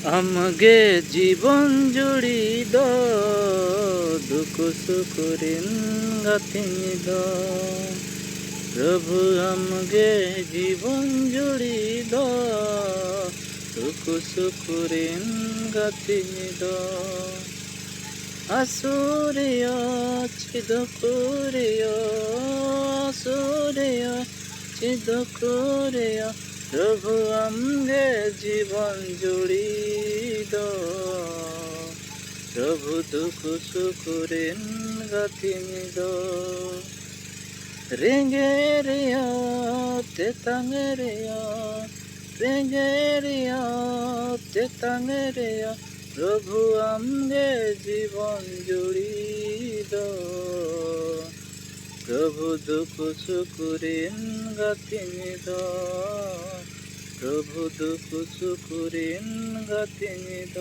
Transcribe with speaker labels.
Speaker 1: আমগে জীবন জুড়ি দ দুঃখ সুখরিন গাথিনি দ প্রভু আমগে জীবন জুড়ি দ দুঃখ সুখরিন গাথিনি দ আসুরিয় চিদকুরিয় আসুরিয় চিদকুরিয় প্রভু আমগে জীবন জুড়ি দ প্রভু দুঃখ সুখরিন গাথিনি দ রেঙ্গেরিয়া তেতাঙ্গেরিয়া রেঙ্গেরিয়া তেতাঙ্গেরিয়া প্রভু আমগে জীবন জুড়ি দ প্রভু দুঃখ সুখরিন গাথিনি দ প্রভু দুঃখ সুখরিন গাথিনি দ